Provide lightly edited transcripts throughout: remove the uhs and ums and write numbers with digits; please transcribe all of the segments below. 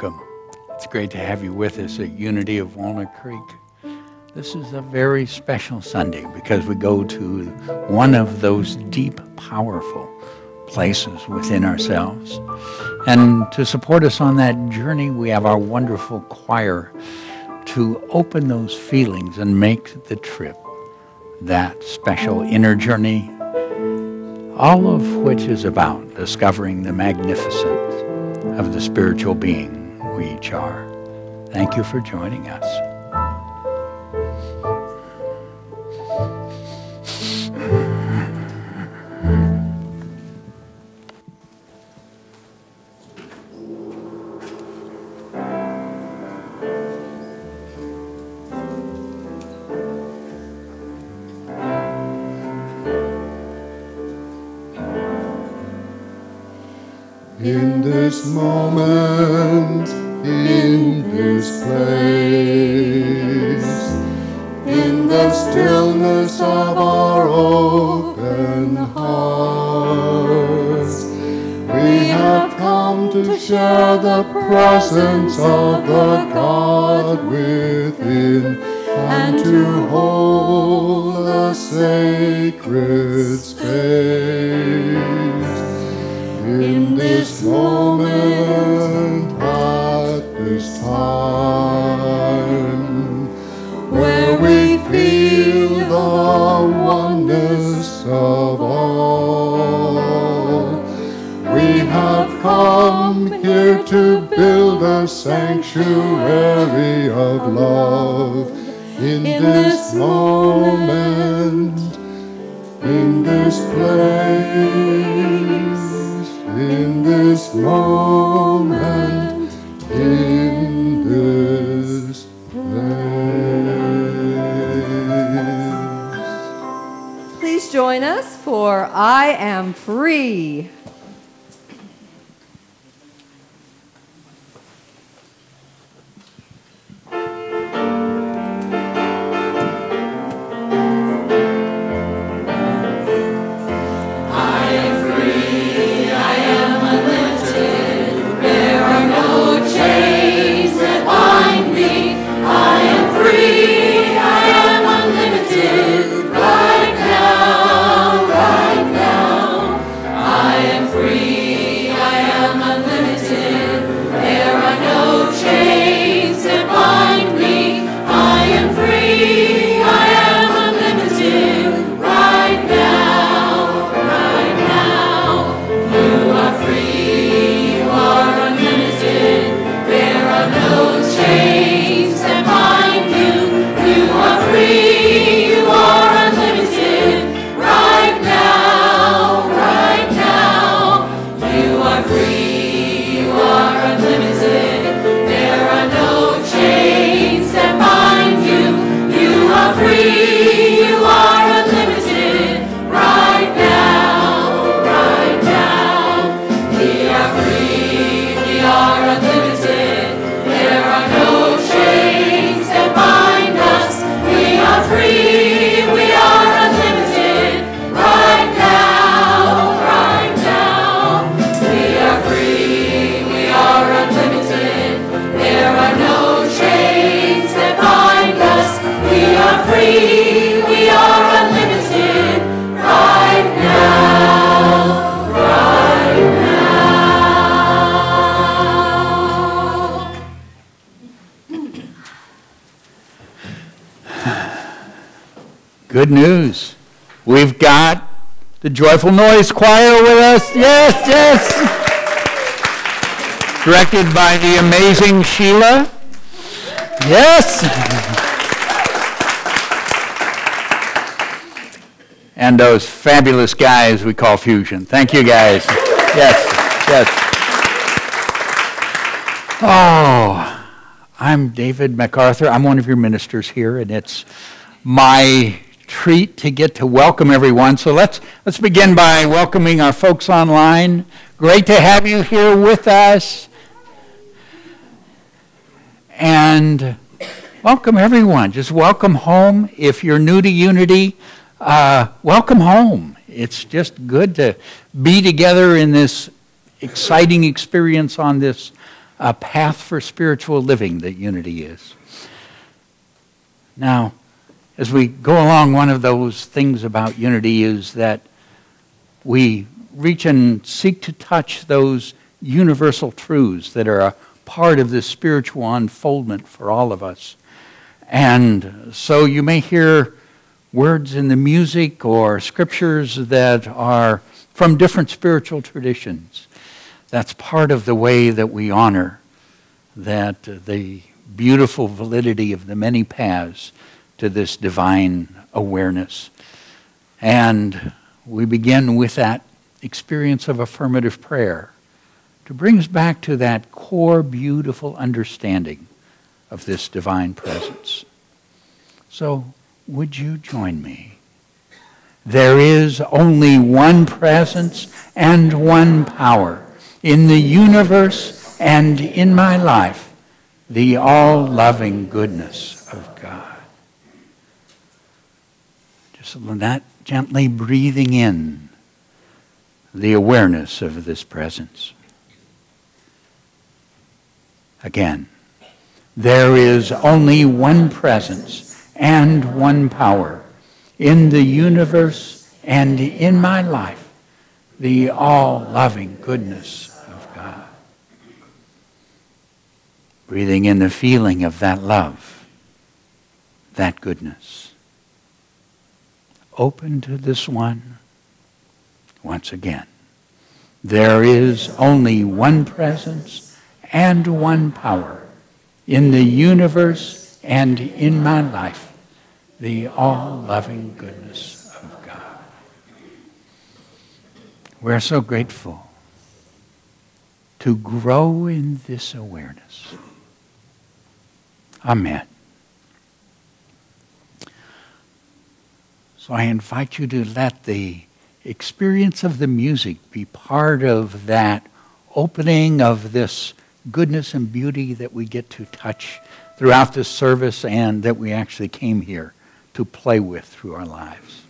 welcome. It's great to have you with us at Unity of Walnut Creek. This is a very special Sunday because we go to one of those deep, powerful places within ourselves. And to support us on that journey, we have our wonderful choir to open those feelings and make the trip that special inner journey, all of which is about discovering the magnificence of the spiritual being we each are. Thank you for joining us. In this moment, in this place, in the stillness of our open hearts, we have come to share the presence of the God within and to hold the sacred space. In this moment, at this time, where we feel the oneness of all, we have come here to build a sanctuary of love. In this moment, in this place, in this moment, in this place. Please join us for I Am Free. Good news. We've got the Joyful Noise Choir with us. Yes, yes. Directed by the amazing Sheila. Yes. And those fabulous guys we call Fusion. Thank you, guys. Yes, yes. Oh, I'm David MacArthur. I'm one of your ministers here, and it's my treat to get to welcome everyone. So let's begin by welcoming our folks online. Great to have you here with us. And welcome everyone. Just welcome home. If you're new to Unity, welcome home. It's just good to be together in this exciting experience on this a path for spiritual living that unity is. Now, as we go along, one of those things about unity is that we reach and seek to touch those universal truths that are a part of this spiritual unfoldment for all of us. And so you may hear words in the music or scriptures that are from different spiritual traditions. That's part of the way that we honor that the beautiful validity of the many paths to this divine awareness. And we begin with that experience of affirmative prayer to bring us back to that core beautiful understanding of this divine presence. So, would you join me? There is only one presence and one power in the universe and in my life, the all-loving goodness of God. Just that gently breathing in the awareness of this presence. Again, there is only one presence and one power in the universe and in my life, the all-loving goodness of God. Breathing in the feeling of that love, that goodness. Open to this one once again. There is only one presence and one power in the universe and in my life, the all-loving goodness of God. We're so grateful to grow in this awareness. Amen. So I invite you to let the experience of the music be part of that opening of this goodness and beauty that we get to touch throughout this service and that we actually came here to play with through our lives.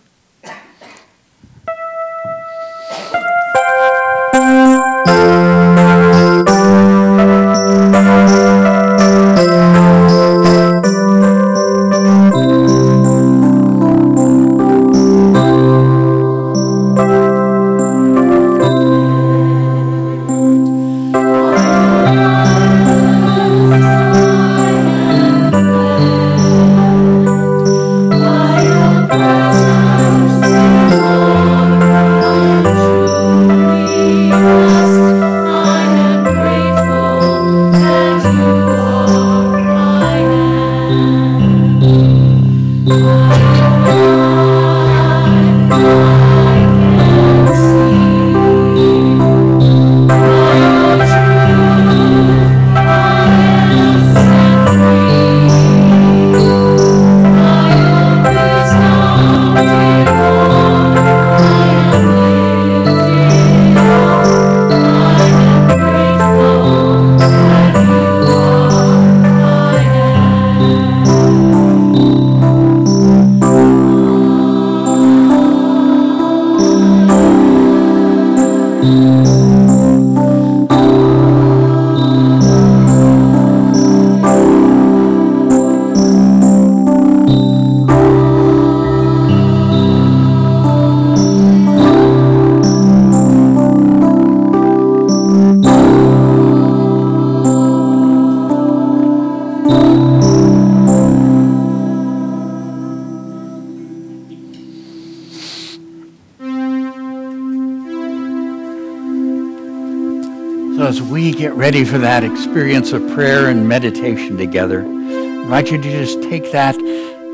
So as we get ready for that experience of prayer and meditation together, I invite you to just take that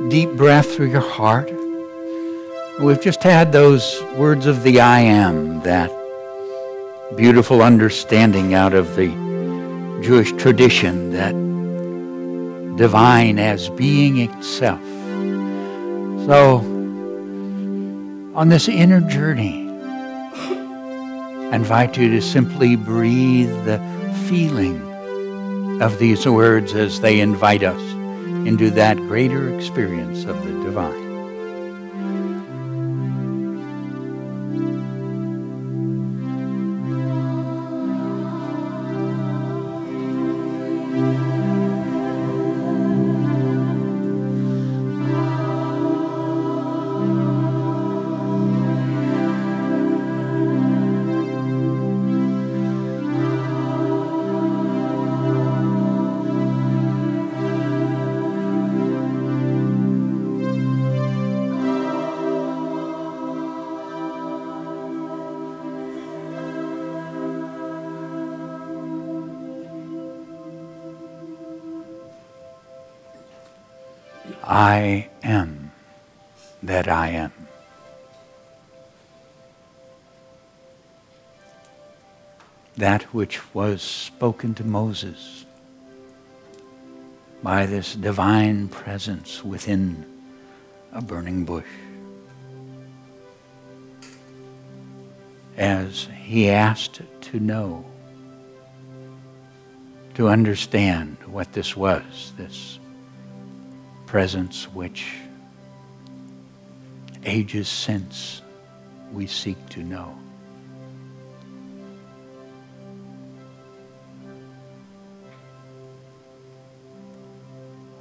deep breath through your heart. We've just had those words of the I am, that beautiful understanding out of the Jewish tradition, that divine as being itself. So on this inner journey, I invite you to simply breathe the feeling of these words as they invite us into that greater experience of the divine. I am that I am. That which was spoken to Moses by this divine presence within a burning bush, as he asked to know, to understand what this was, this presence which ages since we seek to know.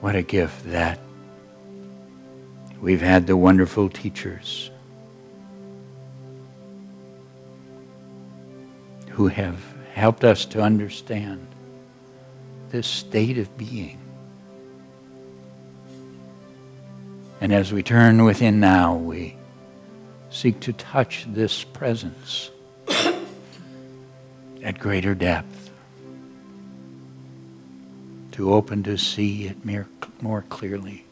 What a gift that we've had the wonderful teachers who have helped us to understand this state of being. And as we turn within now, we seek to touch this presence at greater depth, to open to see it more clearly.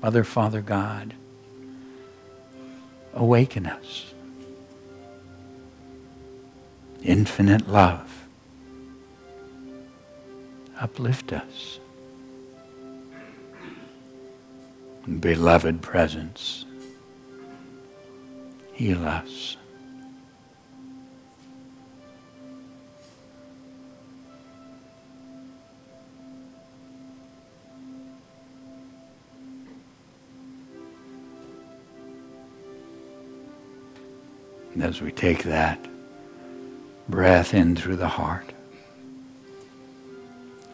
Mother, Father, God, awaken us. Infinite love, uplift us. Beloved presence, heal us. And as we take that breath in through the heart,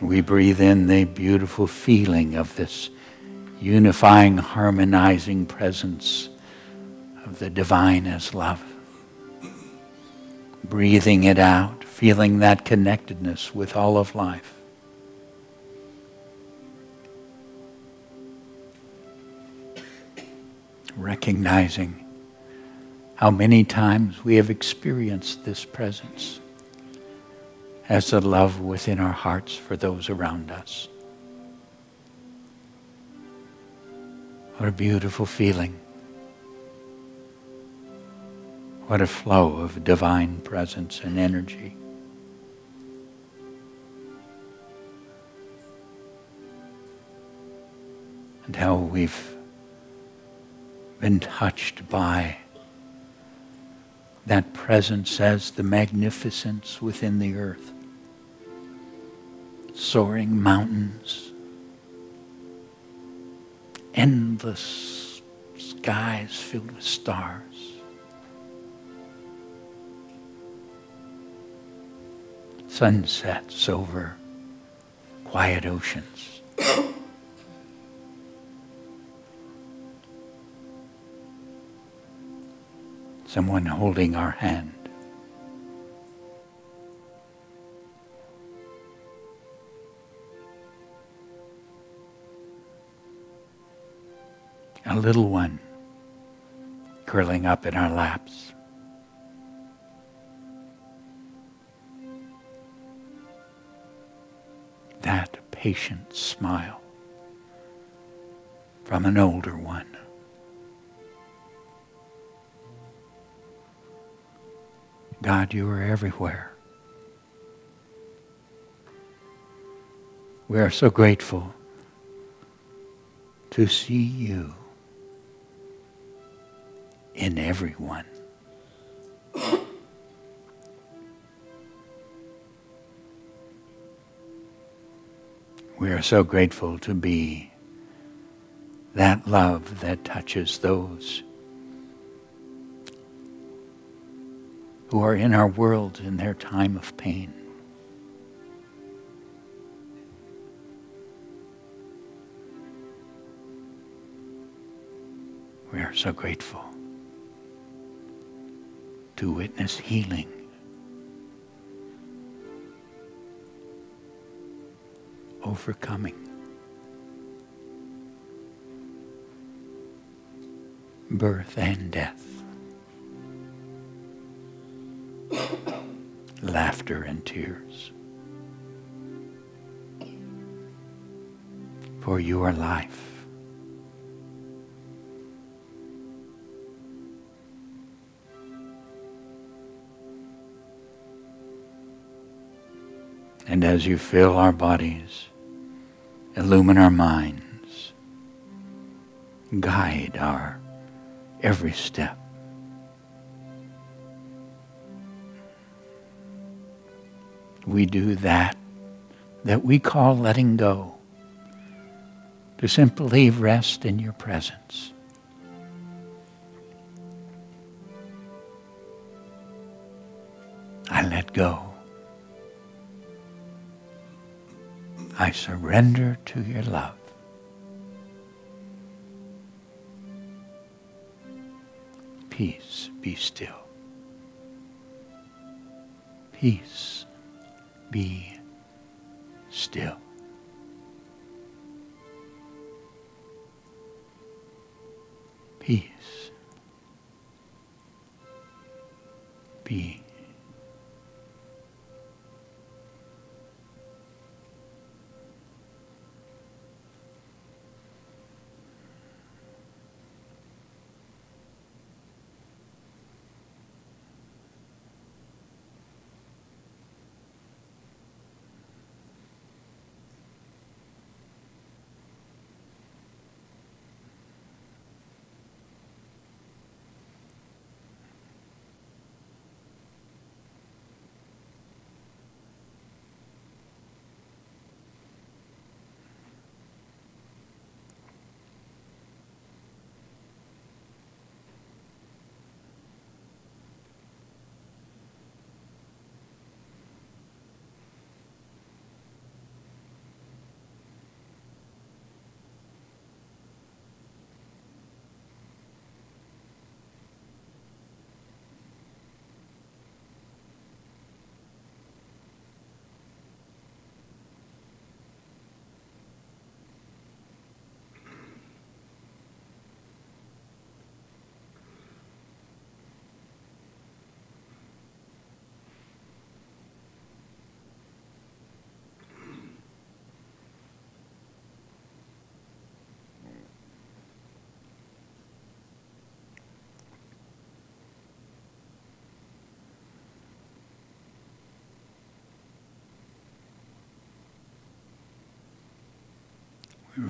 we breathe in the beautiful feeling of this unifying, harmonizing presence of the divine as love. Breathing it out, feeling that connectedness with all of life. Recognizing how many times we have experienced this presence as the love within our hearts for those around us. What a beautiful feeling. What a flow of divine presence and energy. And how we've been touched by that presence as the magnificence within the earth. Soaring mountains, endless skies filled with stars, sunsets over quiet oceans. Someone holding our hand. A little one curling up in our laps. That patient smile from an older one. God, you are everywhere. We are so grateful to see you in everyone. We are so grateful to be that love that touches those who are in our world in their time of pain. We are so grateful to witness healing, overcoming, birth and death, laughter and tears. for your life. And as you fill our bodies, illumine our minds, guide our every step. We do that we call letting go, to simply rest in your presence. I let go. I surrender to your love. Peace, be still. Peace, be still. Peace, be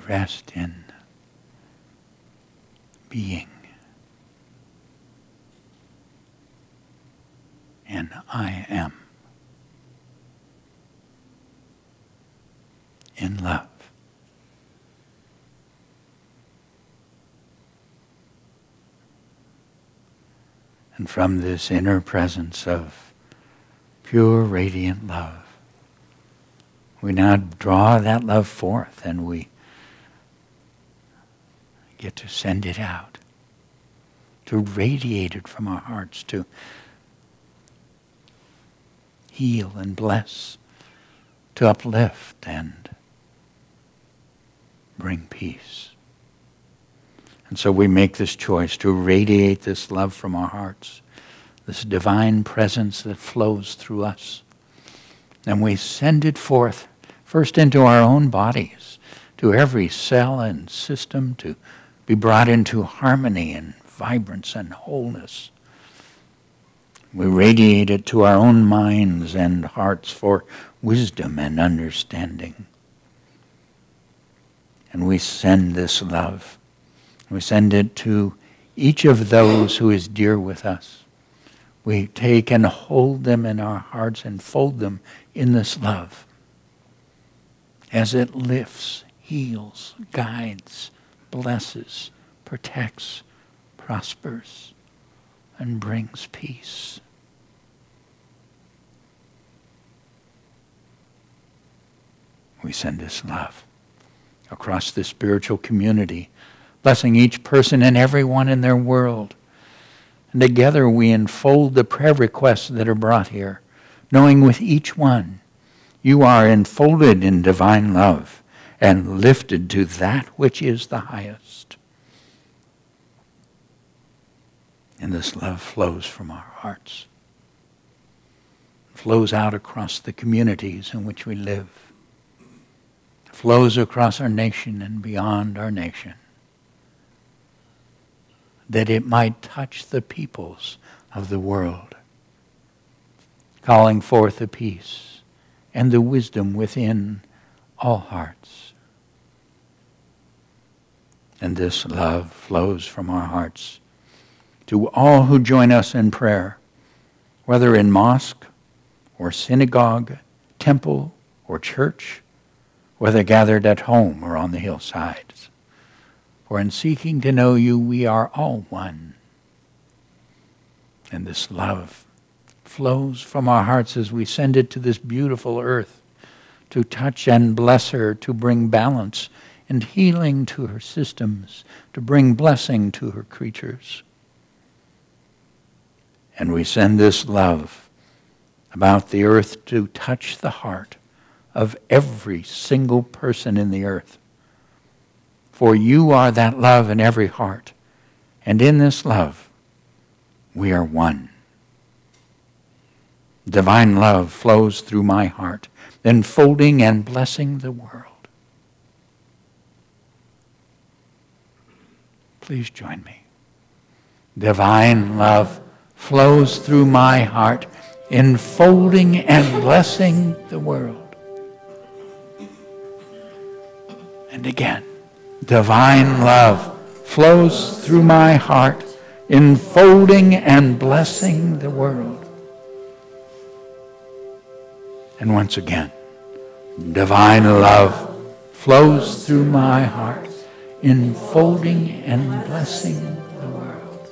rest in being. And I am in love. And from this inner presence of pure, radiant love, we now draw that love forth, and we get to send it out, to radiate it from our hearts, to heal and bless, to uplift and bring peace. And so we make this choice to radiate this love from our hearts, this divine presence that flows through us. And we send it forth first into our own bodies, to every cell and system, to be brought into harmony and vibrance and wholeness. We radiate it to our own minds and hearts for wisdom and understanding. And we send this love. We send it to each of those who is dear with us. We take and hold them in our hearts and fold them in this love as it lifts, heals, guides, blesses, protects, prospers, and brings peace. We send this love across the spiritual community, blessing each person and everyone in their world. And together we enfold the prayer requests that are brought here, knowing with each one you are enfolded in divine love and lifted to that which is the highest. And this love flows from our hearts, flows out across the communities in which we live, flows across our nation and beyond our nation, that it might touch the peoples of the world, calling forth the peace and the wisdom within all hearts. And this love flows from our hearts to all who join us in prayer, whether in mosque or synagogue, temple or church, whether gathered at home or on the hillsides. For in seeking to know you, we are all one. And this love flows from our hearts as we send it to this beautiful earth, to touch and bless her, to bring balance and healing to her systems, to bring blessing to her creatures. And we send this love about the earth to touch the heart of every single person in the earth. For you are that love in every heart, and in this love we are one. Divine love flows through my heart, enfolding and blessing the world. Please join me. Divine love flows through my heart, enfolding and blessing the world. And again, divine love flows through my heart, enfolding and blessing the world. And once again, divine love flows through my heart, enfolding and blessing the world.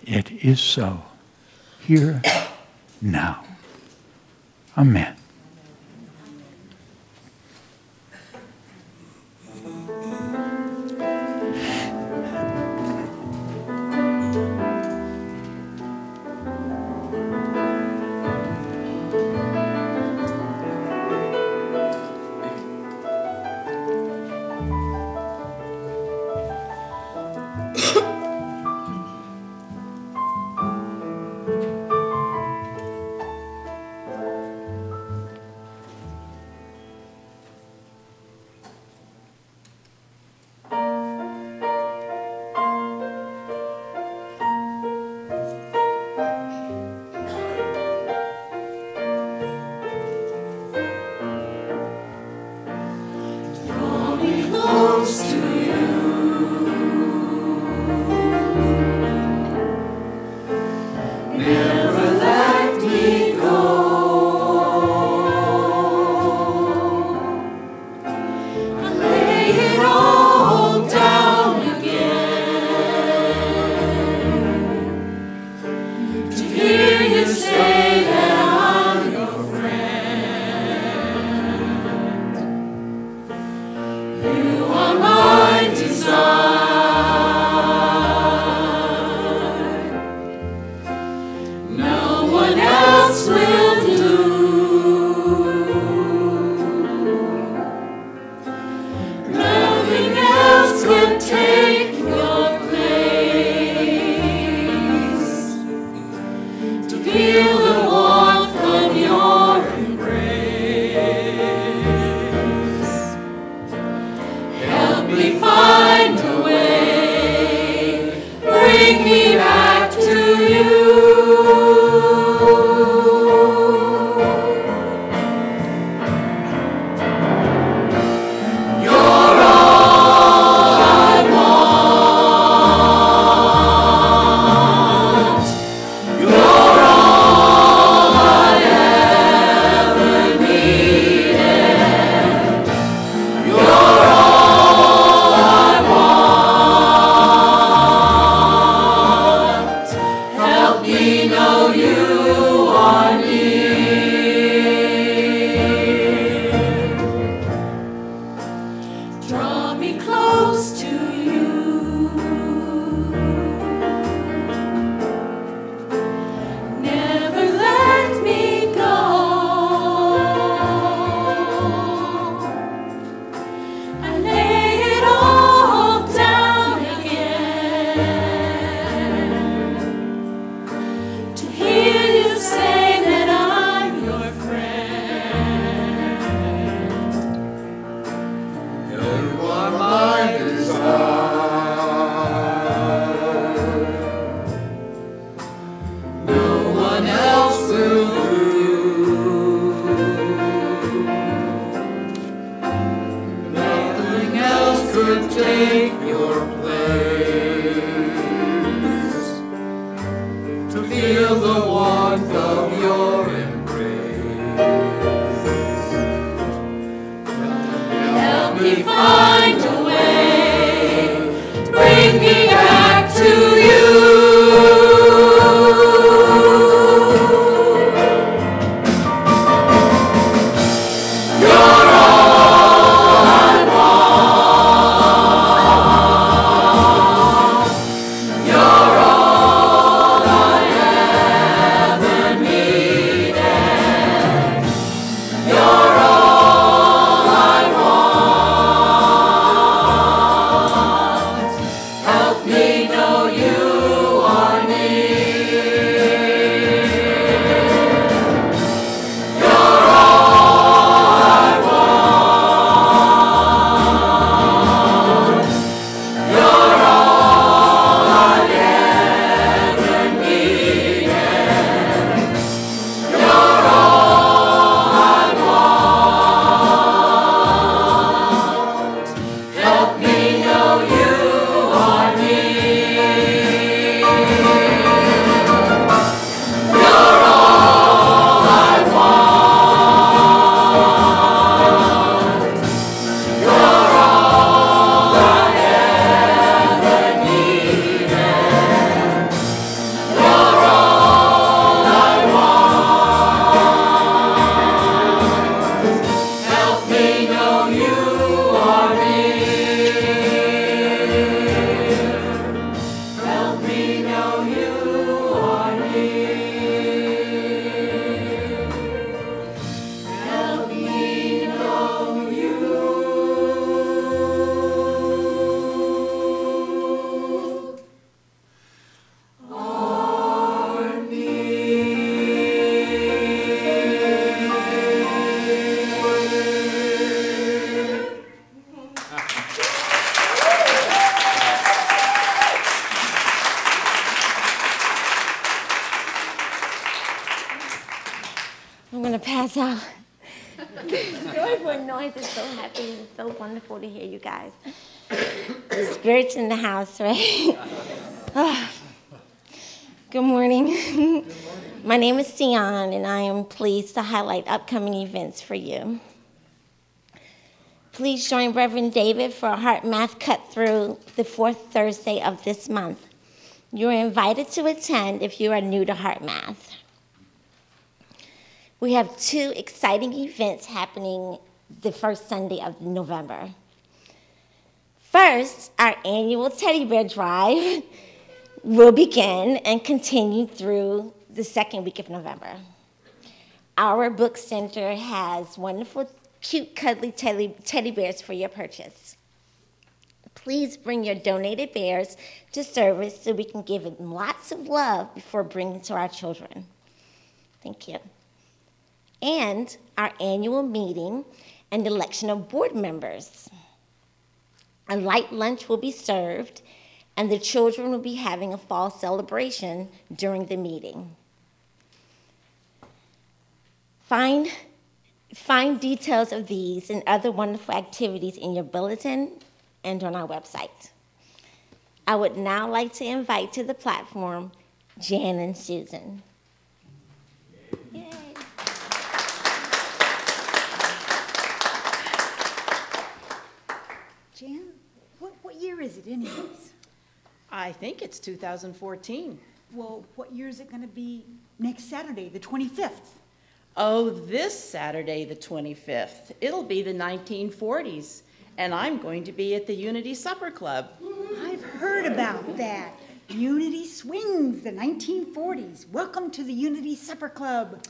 It is so, here, now. Amen. take your place, to feel the warmth of your embrace. Help me find a way to bring me back to you. I'm going to pass out. Joyful noise is so happy. It's so wonderful to hear you guys. Spirits in the house, right? Good morning. My name is Sion, and I am pleased to highlight upcoming events for you. Please join Reverend David for a Heart Math Cut Through the fourth Thursday of this month. You are invited to attend if you are new to Heart Math. We have two exciting events happening the first Sunday of November. First, our annual teddy bear drive will begin and continue through the second week of November. Our book center has wonderful, cute, cuddly teddy bears for your purchase. Please bring your donated bears to service so we can give them lots of love before bringing to our children. Thank you. And our annual meeting and election of board members. A light lunch will be served, and the children will be having a fall celebration during the meeting. Find details of these and other wonderful activities in your bulletin and on our website. I would now like to invite to the platform Jan and Susan. Yay. Jan, what year is it anyways? I think it's 2014. Well, what year is it going to be next Saturday, the 25th? Oh, this Saturday, the 25th. It'll be the 1940s, and I'm going to be at the Unity Supper Club. I've heard about that. Unity Swings, the 1940s. Welcome to the Unity Supper Club.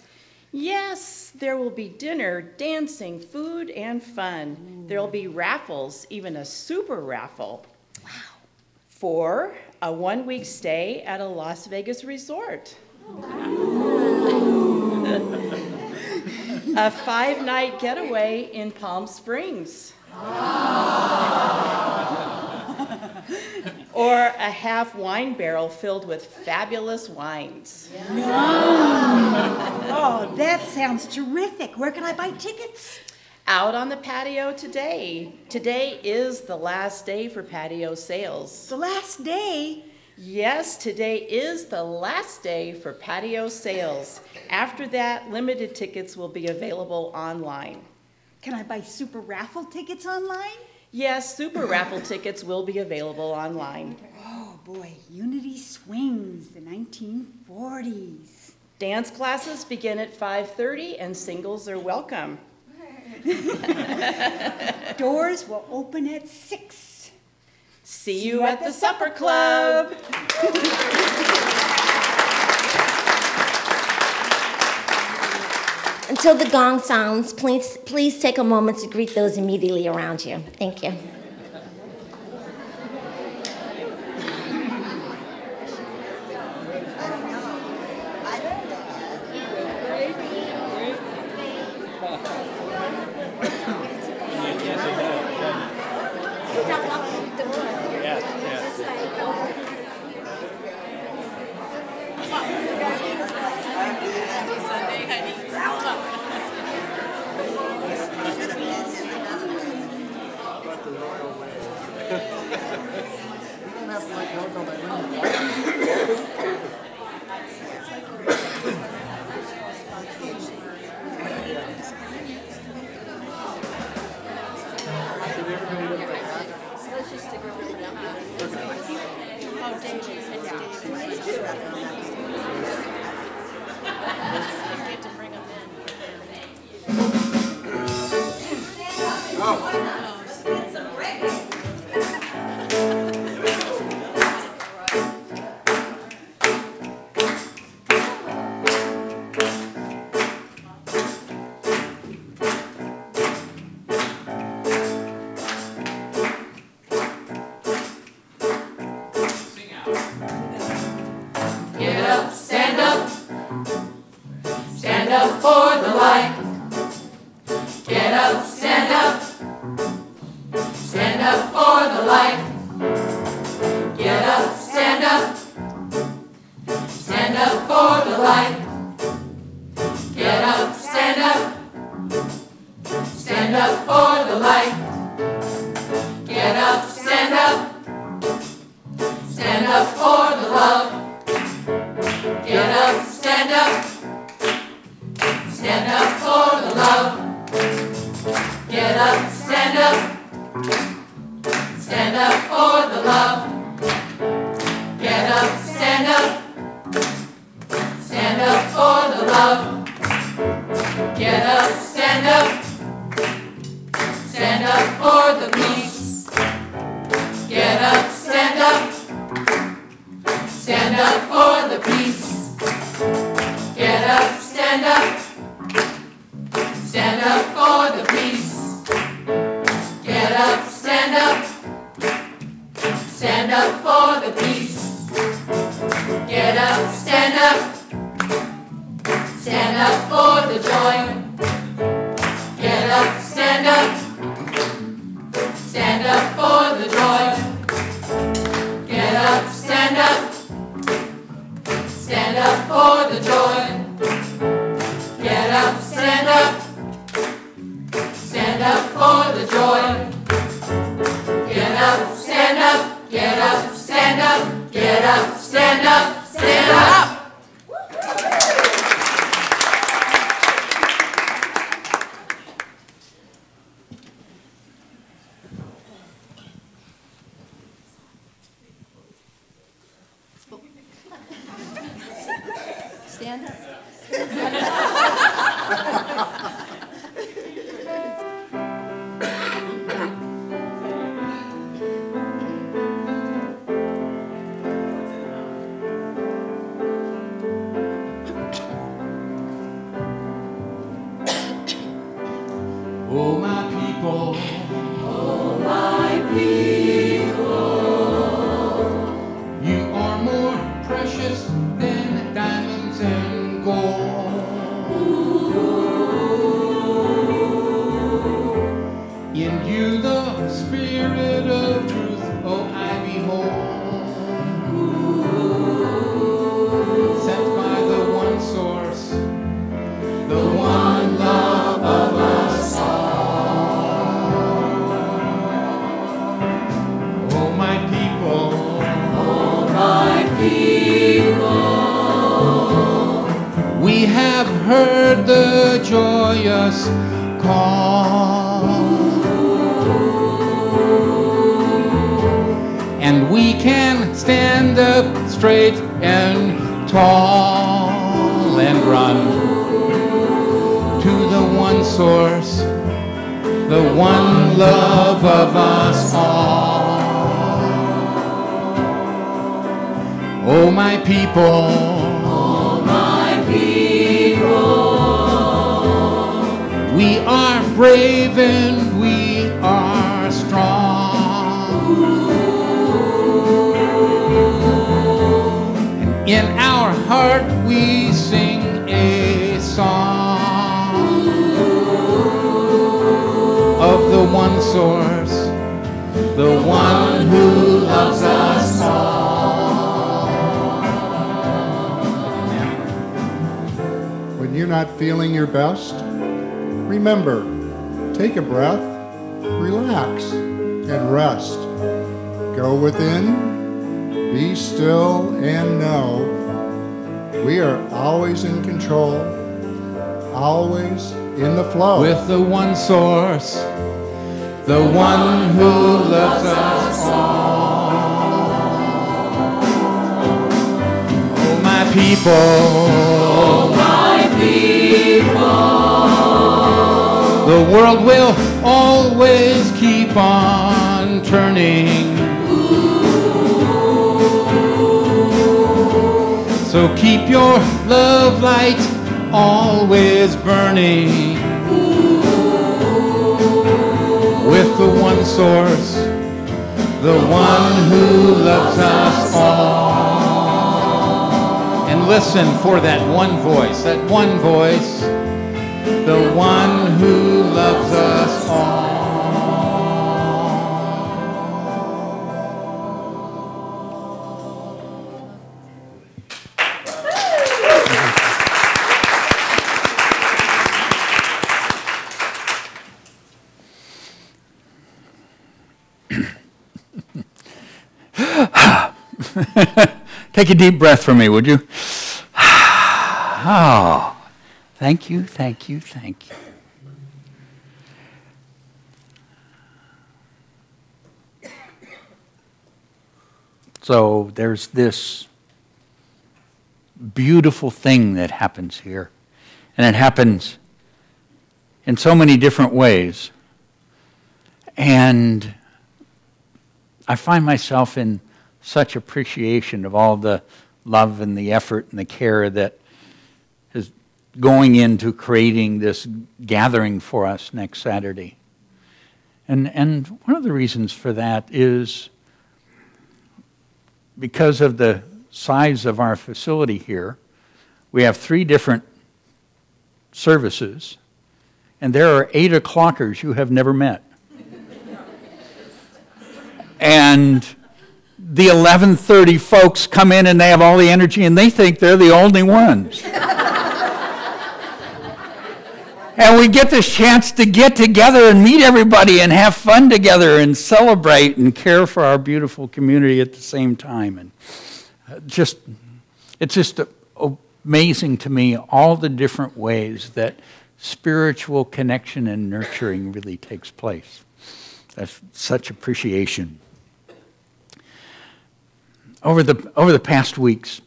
Yes, there will be dinner, dancing, food, and fun. There will be raffles, even a super raffle. Wow. For a one-week stay at a Las Vegas resort. A 5-night getaway in Palm Springs. Or a half wine barrel filled with fabulous wines. Oh, that sounds terrific. Where can I buy tickets? Out on the patio today. Today is the last day for patio sales. The last day? Yes, today is the last day for patio sales. After that, limited tickets will be available online. Can I buy super raffle tickets online? Yes, super raffle tickets will be available online. Oh boy, Unity Swings, the 1940s. Dance classes begin at 5:30 and singles are welcome. Doors will open at 6. See you at the supper club. Until the gong sounds, please take a moment to greet those immediately around you. Thank you. Stand up. Oh, my people, Oh, my people, you are more precious than diamonds and gold. In you the spirit of truth, oh, I behold. Sent by the one source, the one love of us all. heard the joyous call. And we can stand up straight and tall and run to the one source, the one love of us all. Oh, my people, Oh, my people, we are brave and we are strong. And in our heart we sing a song of the one source, the one who loves us all. When you're not feeling your best, remember, take a breath, relax, and rest. Go within, be still, and know we are always in control, always in the flow. With the one source, the one who loves us all. Oh, my people, oh, my people, the world will always keep on turning. So keep your love light always burning with the one source, the one who loves us all. And listen for that one voice, the one who loves us all. Take a deep breath for me, would you? Oh, thank you, thank you, thank you. So there's this beautiful thing that happens here. And it happens in so many different ways. And I find myself in such appreciation of all the love and the effort and the care that is going into creating this gathering for us next Saturday. And one of the reasons for that is because of the size of our facility here. We have 3 different services, and there are 8 o'clockers you have never met. And the 11:30 folks come in and they have all the energy and they think they're the only ones. And we get this chance to get together and meet everybody and have fun together and celebrate and care for our beautiful community at the same time. And it's just amazing to me all the different ways that spiritual connection and nurturing really takes place. That's such appreciation. Over the past weeks,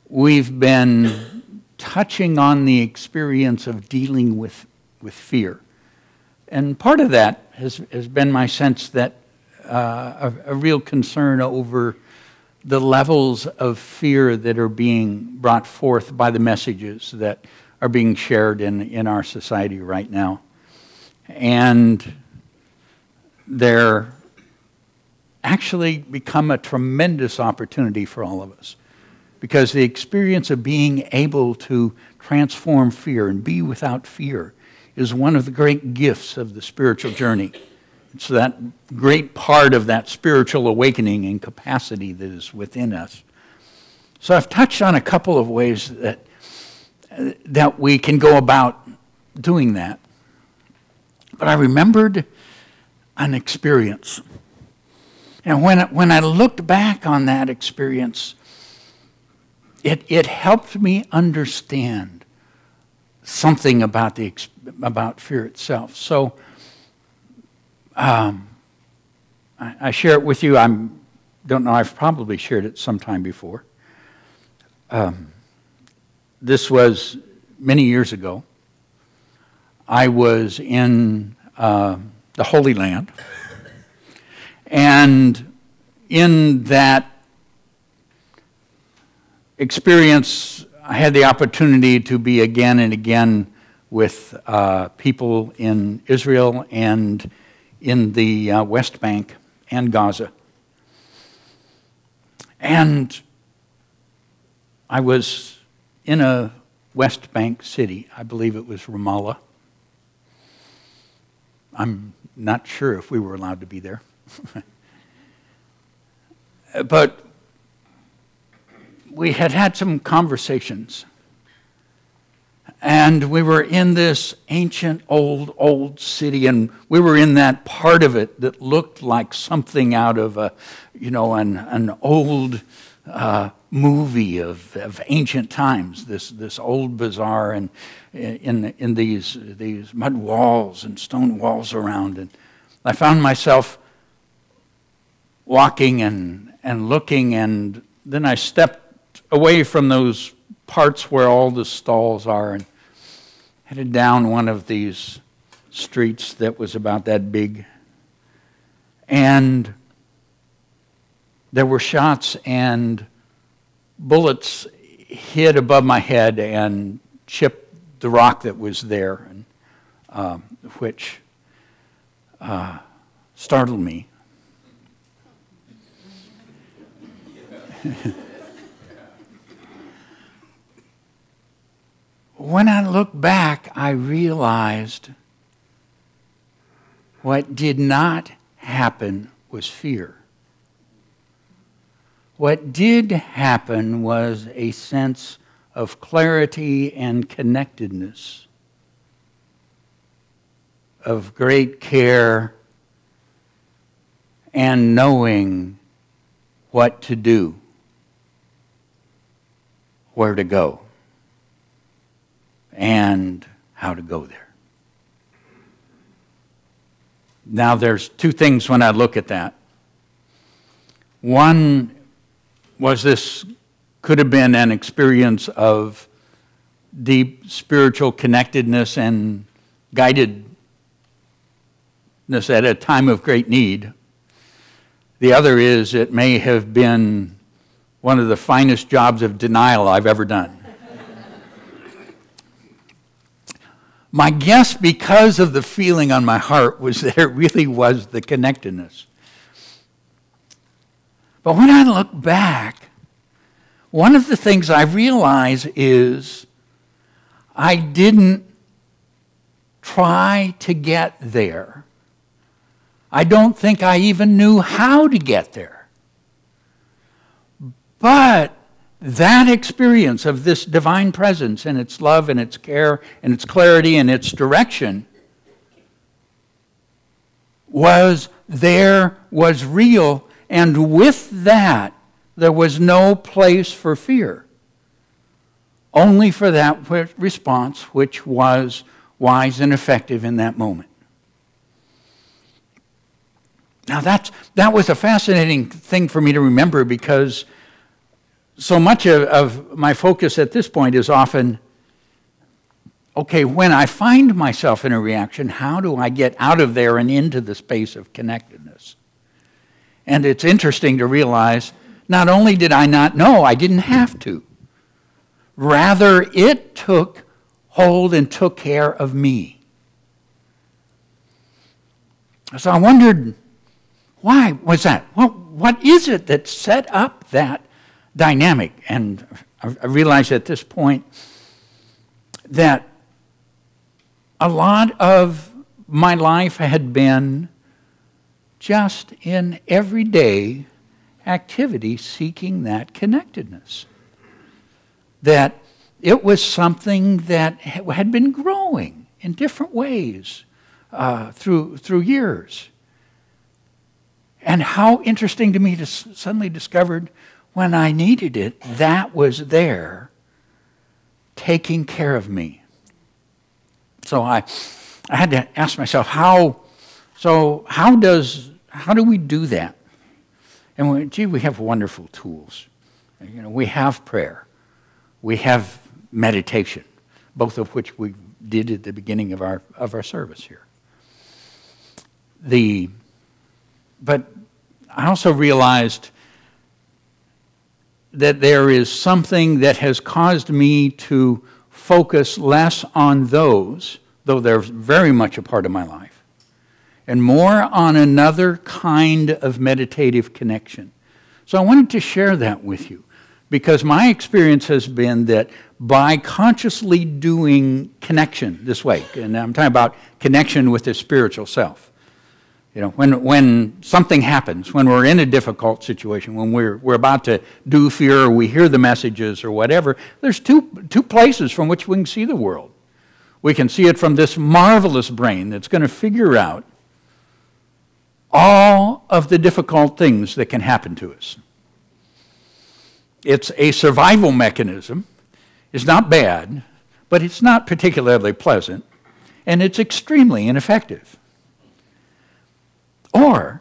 we've been touching on the experience of dealing with fear. And part of that has been my sense that a real concern over the levels of fear that are being brought forth by the messages that are being shared in our society right now. And they're actually become a tremendous opportunity for all of us, because the experience of being able to transform fear and be without fear is one of the great gifts of the spiritual journey. It's that great part of that spiritual awakening and capacity that is within us. So I've touched on a couple of ways that we can go about doing that. But I remembered an experience. And when I looked back on that experience, it helped me understand something about fear itself. So I share it with you. Don't know, I've probably shared it sometime before. This was many years ago. I was in the Holy Land, and in that experience, I had the opportunity to be again and again with people in Israel and in the West Bank and Gaza. And I was in a West Bank city. I believe it was Ramallah. I'm not sure if we were allowed to be there. But we had some conversations. And we were in this ancient, old city, and we were in that part of it that looked like something out of an old movie of ancient times. This old bazaar, and in these mud walls and stone walls around. And I found myself walking and looking, and then I stepped away from those parts where all the stalls are and headed down one of these streets that was about that big. And there were shots and bullets hit above my head and chipped the rock that was there, and which startled me. When I look back, I realized what did not happen was fear. What did happen was a sense of clarity and connectedness, of great care and knowing what to do, where to go, and how to go there. Now, there's two things when I look at that. One was this could have been an experience of deep spiritual connectedness and guidedness at a time of great need. The other is it may have been one of the finest jobs of denial I've ever done. My guess, because of the feeling on my heart, was that it really was the connectedness. But when I look back, one of the things I realize is I didn't try to get there. I don't think I even knew how to get there. But that experience of this divine presence and its love and its care and its clarity and its direction was there, was real, and with that, there was no place for fear. Only for that response which was wise and effective in that moment. Now that was a fascinating thing for me to remember, because so much of my focus at this point is often, okay, when I find myself in a reaction, how do I get out of there and into the space of connectedness? And it's interesting to realize, not only did I not know, I didn't have to. Rather, it took hold and took care of me. So I wondered, why was that? Well, what is it that set up that dynamic? And I realized at this point that a lot of my life had been just in everyday activity seeking that connectedness. That it was something that had been growing in different ways through years. And how interesting to me to suddenly discovered when I needed it, that was there taking care of me. So I had to ask myself, how do we do that? And we have wonderful tools. We have prayer. We have meditation, both of which we did at the beginning of our service here. But I also realized that there is something that has caused me to focus less on those, though they're very much a part of my life, and more on another kind of meditative connection. So I wanted to share that with you, because my experience has been that by consciously doing connection this way, and I'm talking about connection with the spiritual self, when something happens, when we're in a difficult situation, when we're about to do fear, or we hear the messages or whatever, there's two places from which we can see the world. We can see it from this marvelous brain that's going to figure out all of the difficult things that can happen to us. It's a survival mechanism. It's not bad, but it's not particularly pleasant, and it's extremely ineffective. Or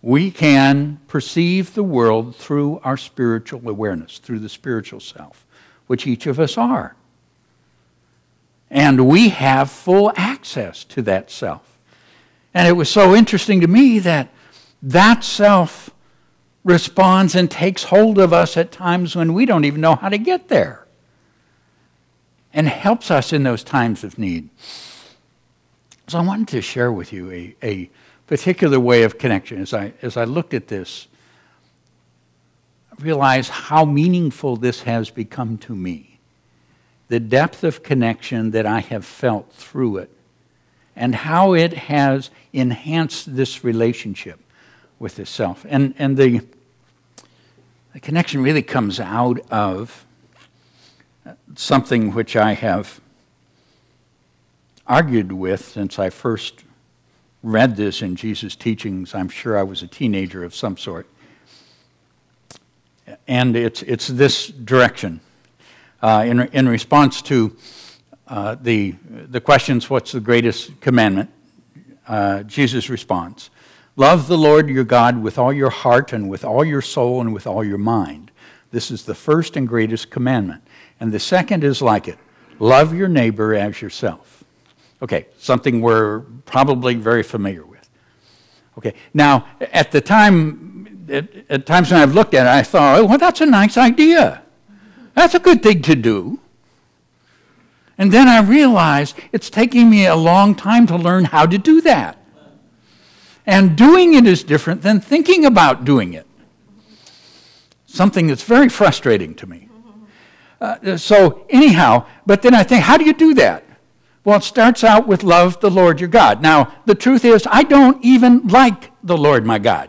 we can perceive the world through our spiritual awareness, through the spiritual self, which each of us are. And we have full access to that self. And it was so interesting to me that self responds and takes hold of us at times when we don't even know how to get there, and helps us in those times of need. So I wanted to share with you a particular way of connection. As I looked at this, I realized how meaningful this has become to me. The depth of connection that I have felt through it, and how it has enhanced this relationship with the self. And the connection really comes out of something which I have argued with since I first read this in Jesus' teachings. I'm sure I was a teenager of some sort. And it's this direction. In response to the questions, what's the greatest commandment? Jesus responds, love the Lord your God with all your heart and with all your soul and with all your mind. This is the first and greatest commandment. And the second is like it. Love your neighbor as yourself. Okay, something we're probably very familiar with. Okay, now, at the time, at times when I've looked at it, I thought, oh, well, that's a nice idea. That's a good thing to do. And then I realized it's taking me a long time to learn how to do that. And doing it is different than thinking about doing it. Something that's very frustrating to me. So anyhow, but then I think, how do you do that? Well, it starts out with love the Lord your God. Now, the truth is, I don't even like the Lord my God.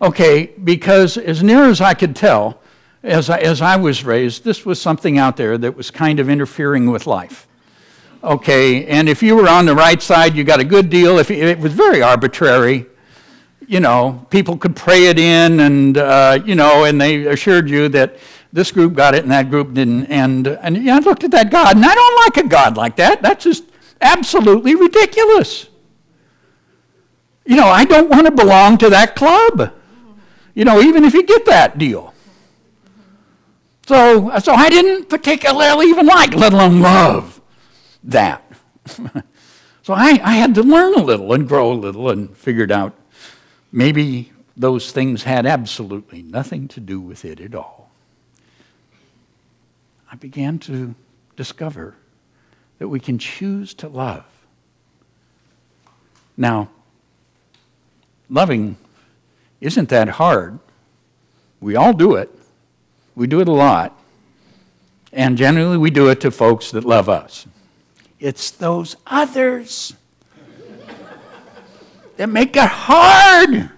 Okay, because as near as I could tell, as I was raised, this was something out there that was kind of interfering with life. Okay, and if you were on the right side, you got a good deal. If it was very arbitrary, people could pray it in, and and they assured you that this group got it and that group didn't. And I looked at that God, and I don't like a God like that. That's just absolutely ridiculous. I don't want to belong to that club. Even if you get that deal. So I didn't particularly even like, let alone love that. So I had to learn a little and grow a little and figured out maybe those things had absolutely nothing to do with it at all. I began to discover that we can choose to love. Now, loving isn't that hard. We all do it. We do it a lot. And generally we do it to folks that love us. It's those others that make it hard.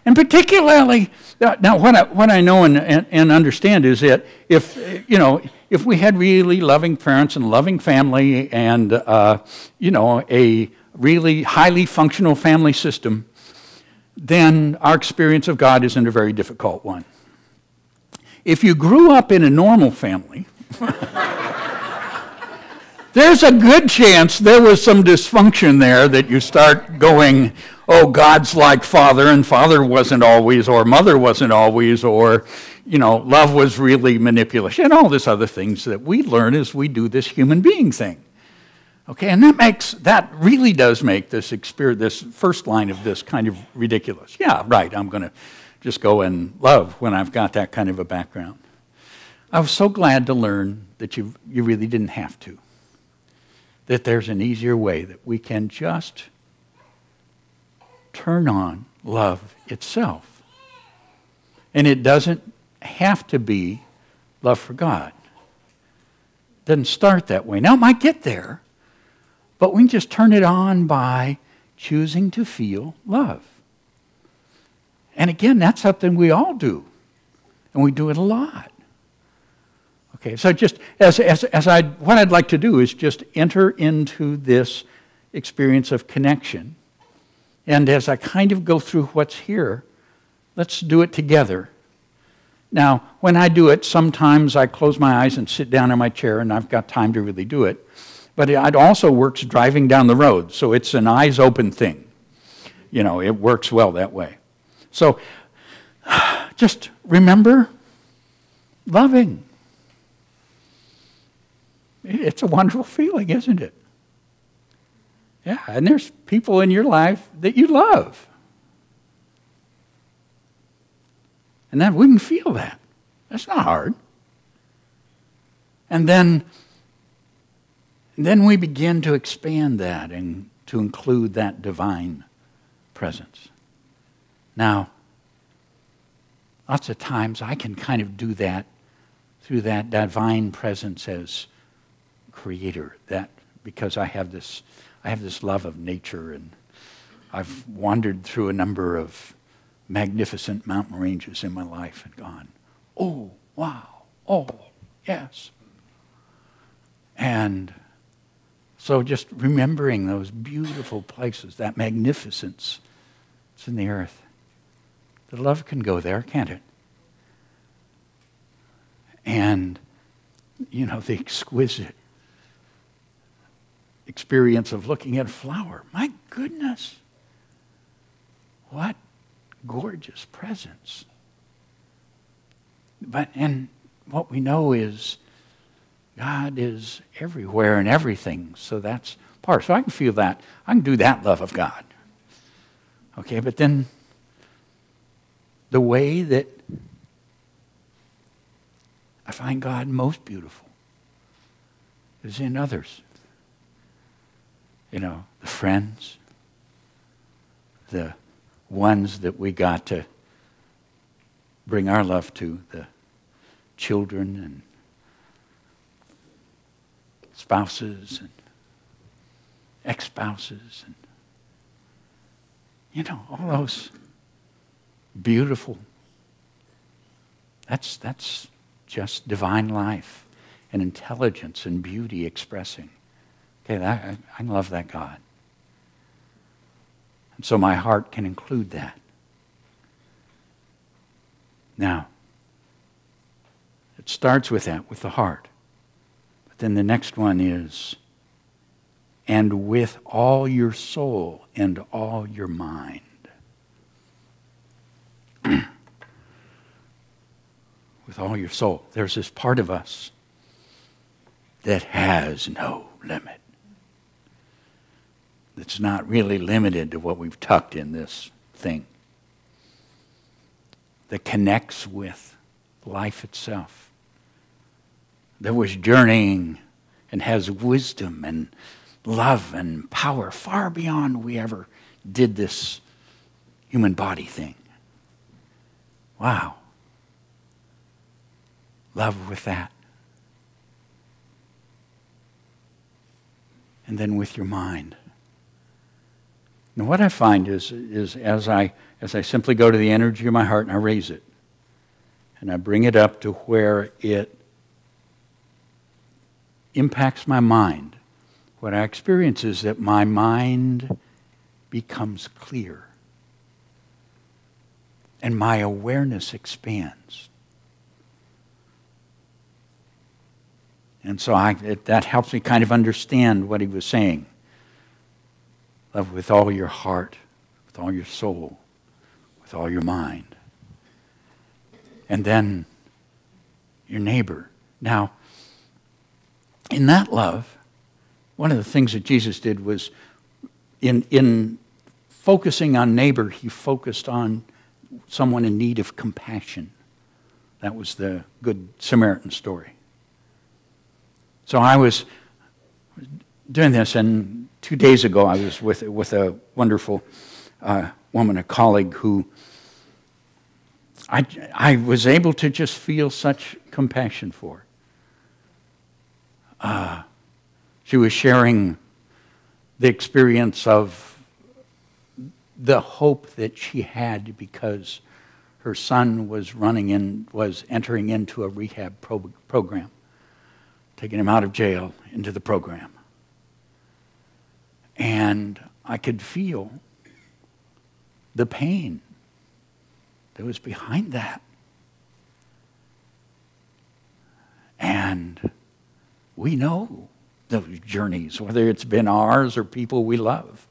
And particularly, now what I know and understand is that if we had really loving parents and loving family and a really highly functional family system, then our experience of God isn't a very difficult one. If you grew up in a normal family, there's a good chance there was some dysfunction there that you start going, oh, God's like Father, and Father wasn't always, or Mother wasn't always, or, love was really manipulation, and all this other things that we learn as we do this human being thing. Okay, and that really does make this first line of this kind of ridiculous. Yeah, right, I'm going to just go and love when I've got that kind of a background. I was so glad to learn that you really didn't have to. That there's an easier way, that we can just turn on love itself. And it doesn't have to be love for God. It doesn't start that way. Now, it might get there, but we can just turn it on by choosing to feel love. And again, that's something we all do. And we do it a lot. Okay, so just what I'd like to do is just enter into this experience of connection. And as I kind of go through what's here, let's do it together. Now, when I do it, sometimes I close my eyes and sit down in my chair, and I've got time to really do it. But it also works driving down the road, so it's an eyes open thing. It works well that way. So just remember loving. It's a wonderful feeling, isn't it? Yeah, and there's people in your life that you love. And then we can feel that. That's not hard. And then we begin to expand that and to include that divine presence. Now, lots of times I can kind of do that through that divine presence as creator, that because I have this love of nature, and I've wandered through a number of magnificent mountain ranges in my life and gone, oh, wow, oh, yes. And so just remembering those beautiful places, that magnificence that's in the earth, the love can go there, can't it? And, the exquisite experience of looking at a flower. My goodness, what gorgeous presence. And what we know is God is everywhere and everything, so that's part. So I can feel that. I can do that love of God. Okay, but then the way that I find God most beautiful is in others. The friends, the ones that we got to bring our love to, the children and spouses and ex-spouses, and all those beautiful. That's just divine life and intelligence and beauty expressing. Okay, I love that God. And so my heart can include that. Now, it starts with that, with the heart. But then the next one is, and with all your soul and all your mind. With all your soul. There's this part of us that has no limit. It's not really limited to what we've tucked in this thing. That connects with life itself. That was journeying and has wisdom and love and power far beyond we ever did this human body thing. Wow. Love with that. And then with your mind. Now what I find is as I simply go to the energy of my heart and I raise it, and I bring it up to where it impacts my mind, what I experience is that my mind becomes clear. And my awareness expands. And so that helps me kind of understand what he was saying. Love with all your heart, with all your soul, with all your mind. And then your neighbor. Now, in that love, one of the things that Jesus did was in focusing on neighbor, he focused on someone in need of compassion. That was the Good Samaritan story. So I was doing this, and 2 days ago I was with a wonderful woman, a colleague, who I was able to just feel such compassion for. She was sharing the experience of the hope that she had because her son was entering into a rehab program, taking him out of jail into the program. And I could feel the pain that was behind that. And we know those journeys, whether it's been ours or people we love.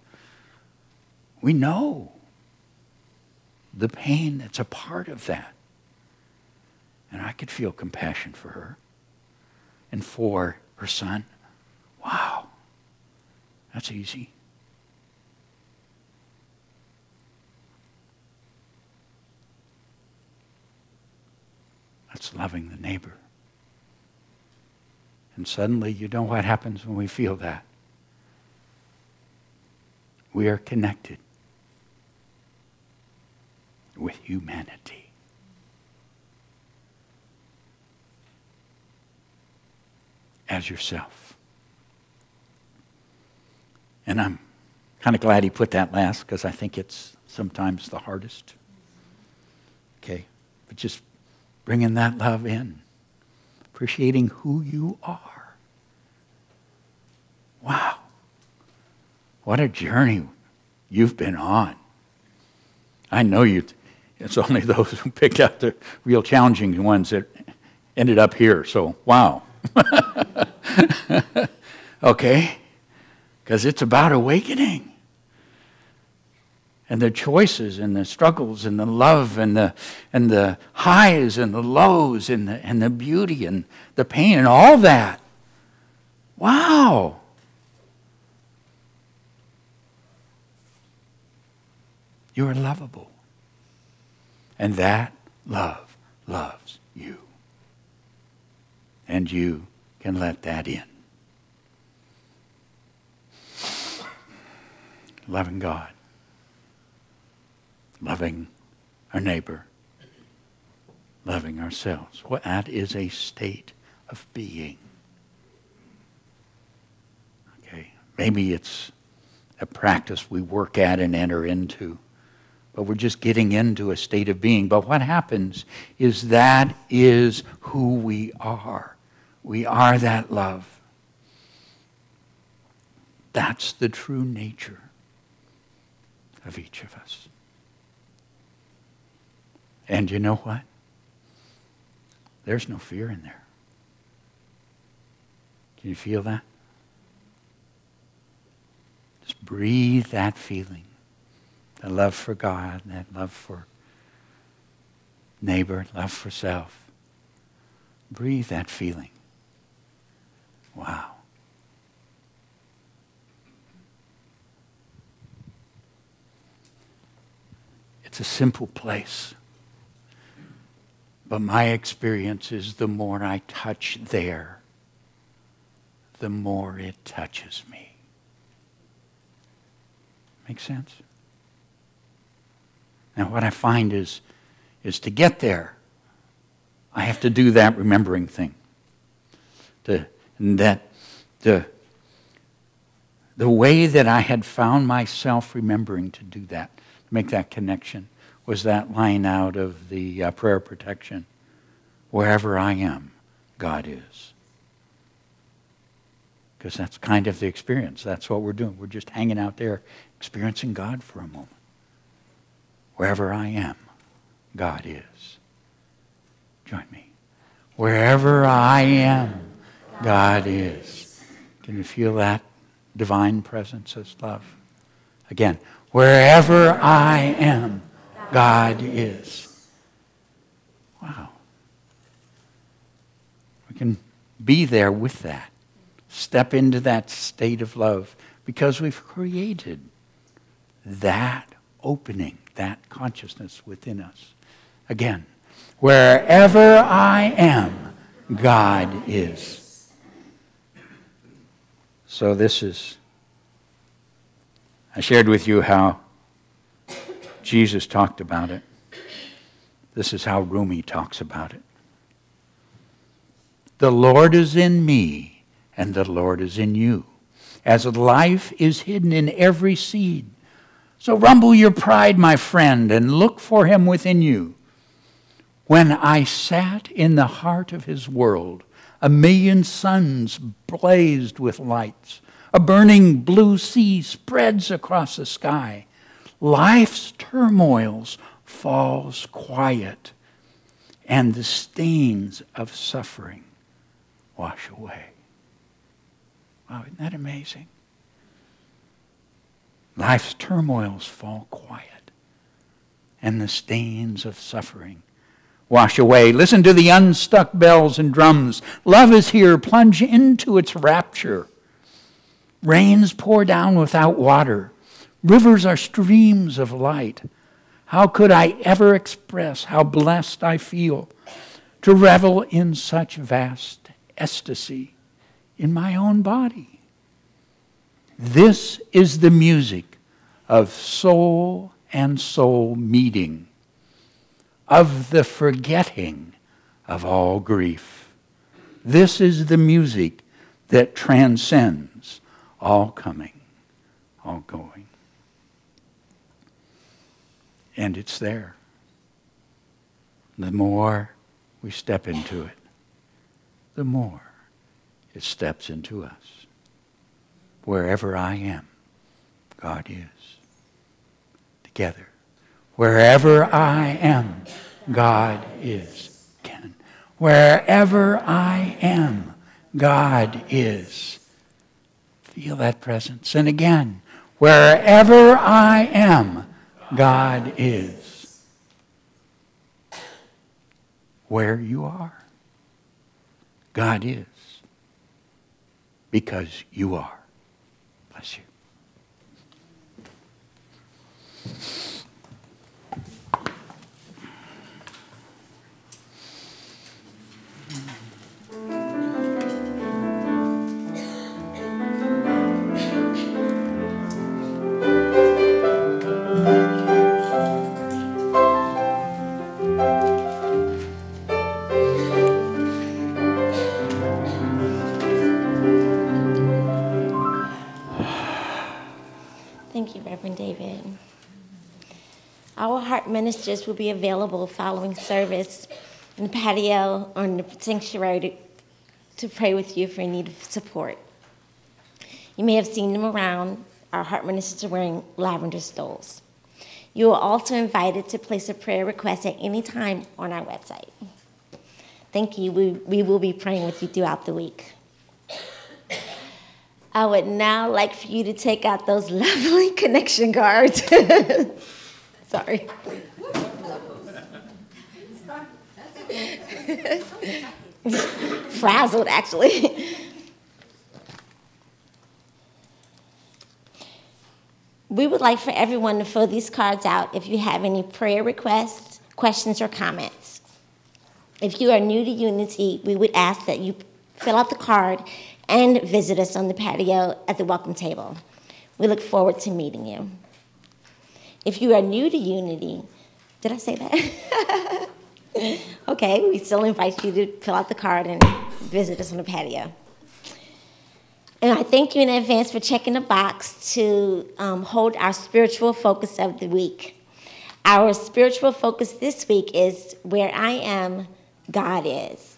We know the pain that's a part of that. And I could feel compassion for her and for her son. Wow, that's easy. That's loving the neighbor. And suddenly, you know what happens when we feel that? We are connected with humanity. As yourself. And I'm kind of glad he put that last, because I think it's sometimes the hardest. Okay? But just bringing that love in. Appreciating who you are. Wow. What a journey you've been on. I know it's only those who picked out the real challenging ones that ended up here. So, wow. Okay? Because it's about awakening. And the choices and the struggles and the love and the highs and the lows and the beauty and the pain and all that. Wow. You are lovable. And that love loves you. And you can let that in. Loving God. Loving our neighbor. Loving ourselves. Well, that is a state of being. Okay. Maybe it's a practice we work at and enter into. But we're just getting into a state of being. But what happens is that is who we are. We are that love. That's the true nature of each of us. And you know what? There's no fear in there. Can you feel that? Just breathe that feeling. That love for God, that love for neighbor, love for self. Breathe that feeling. Wow. It's a simple place. But my experience is the more I touch there, the more it touches me. Make sense? Now what I find is to get there, I have to do that remembering thing. The way that I had found myself remembering to do that, to make that connection, was that line out of the prayer protection. Wherever I am, God is. Because that's kind of the experience. That's what we're doing. We're just hanging out there, experiencing God for a moment. Wherever I am, God is. Join me. Wherever I am, God is. Can you feel that divine presence as love? Again, wherever I am, God is. Wow. We can be there with that. Step into that state of love because we've created that opening, that consciousness within us. Again, wherever I am, God is. So this is, I shared with you how Jesus talked about it. This is how Rumi talks about it. The Lord is in me, and the Lord is in you, as life is hidden in every seed. So rumble your pride, my friend, and look for him within you. When I sat in the heart of his world, a million suns blazed with lights. A burning blue sea spreads across the sky. Life's turmoils falls quiet, and the stains of suffering wash away. Wow, isn't that amazing? Life's turmoils fall quiet, and the stains of suffering wash away. Listen to the unstuck bells and drums. Love is here. Plunge into its rapture. Rains pour down without water. Rivers are streams of light. How could I ever express how blessed I feel to revel in such vast ecstasy in my own body? This is the music of soul and soul meeting, of the forgetting of all grief. This is the music that transcends all coming, all going. And it's there. The more we step into it, the more it steps into us. Wherever I am, God is. Together. Wherever I am, God is. Again. Wherever I am, God is. Feel that presence. And again, wherever I am, God is. Where you are, God is. Because you are. Bless you. Thank you, Reverend David. Our heart ministers will be available following service in the patio or in the sanctuary to pray with you for need of support. You may have seen them around. Our heart ministers are wearing lavender stoles. You are also invited to place a prayer request at any time on our website. Thank you. We will be praying with you throughout the week. I would now like for you to take out those lovely connection cards. Sorry. Frazzled, actually. We would like for everyone to fill these cards out if you have any prayer requests, questions, or comments. If you are new to Unity, we would ask that you fill out the card and visit us on the patio at the welcome table. We look forward to meeting you. If you are new to Unity, did I say that? Okay, we still invite you to fill out the card and visit us on the patio. And I thank you in advance for checking the box to hold our spiritual focus of the week. Our spiritual focus this week is where I am, God is.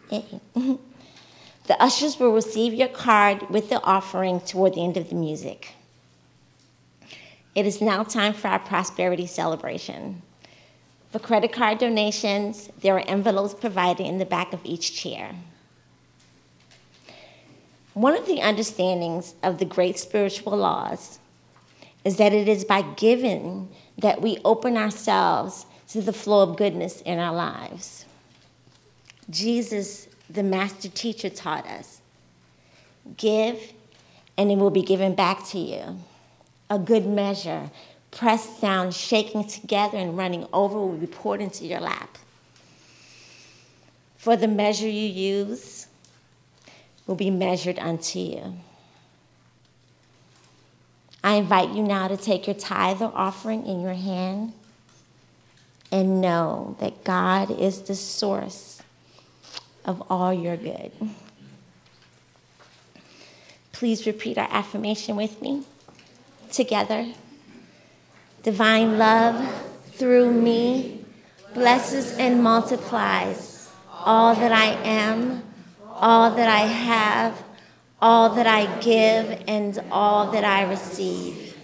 The ushers will receive your card with the offering toward the end of the music. It is now time for our prosperity celebration. For credit card donations, there are envelopes provided in the back of each chair. One of the understandings of the great spiritual laws is that it is by giving that we open ourselves to the flow of goodness in our lives. Jesus, the master teacher, taught us, give and it will be given back to you. A good measure, pressed down, shaking together, and running over will be poured into your lap. For the measure you use will be measured unto you. I invite you now to take your tithe or offering in your hand and know that God is the source of all your good. Please repeat our affirmation with me together. Divine love through me blesses and multiplies all that I am, all that I have, all that I give, and all that I receive.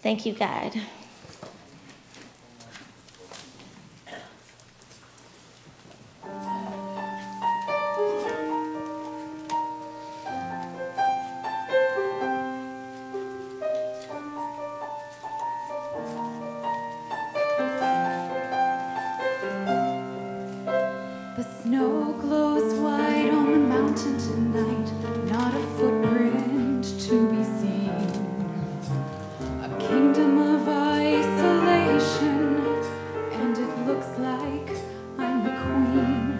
Thank you, God. The snow glows white on the mountain tonight, not a footprint to be seen. A kingdom of isolation, and it looks like I'm the queen.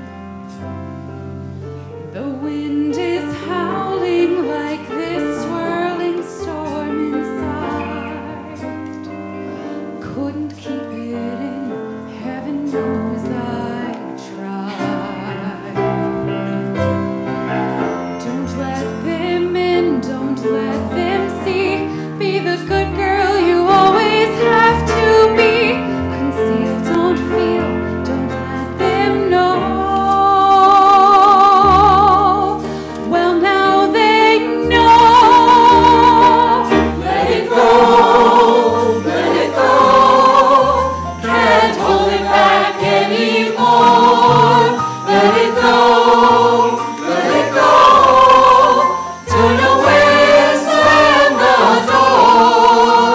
The wind is howling like this swirling storm inside. Couldn't keep it in, heaven knows I tried. Don't let them in, don't let them see. Be the good girl you always have to be. Conceal, don't feel, don't let them know. Well, now they know. Let it go, let it go. Can't hold it back anymore. Let it go, let it go. Turn away and slam the door.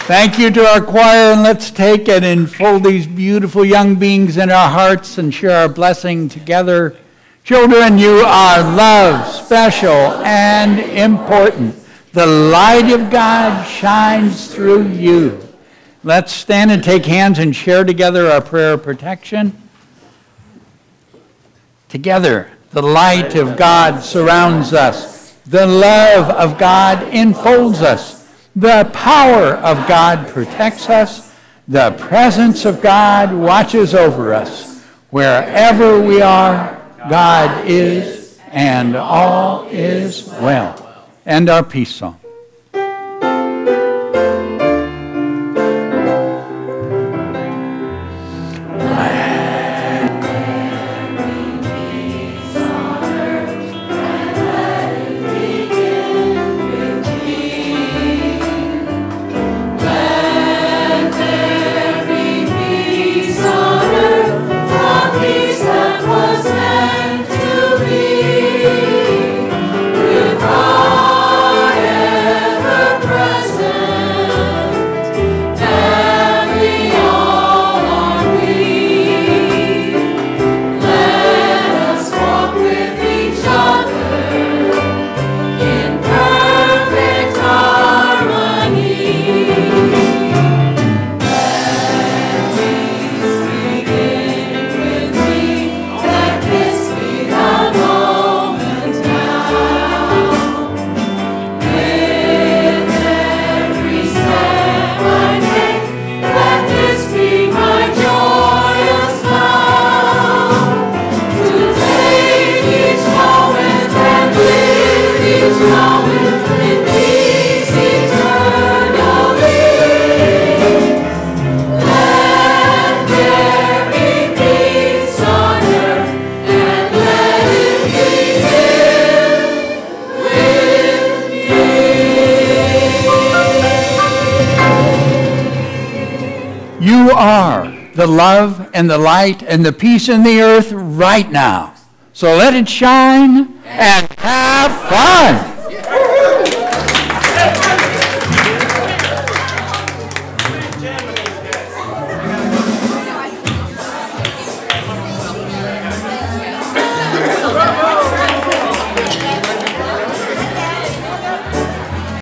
Thank you to our choir, and let's take and enfold these beautiful young beings in our hearts and share our blessing together. Children, you are loved, special, and important. The light of God shines through you. Let's stand and take hands and share together our prayer of protection. Together, the light of God surrounds us. The love of God enfolds us. The power of God protects us. The presence of God watches over us. Wherever we are, God is, and all is well. And our peace song. You are the love and the light and the peace in the earth right now. So let it shine and have fun.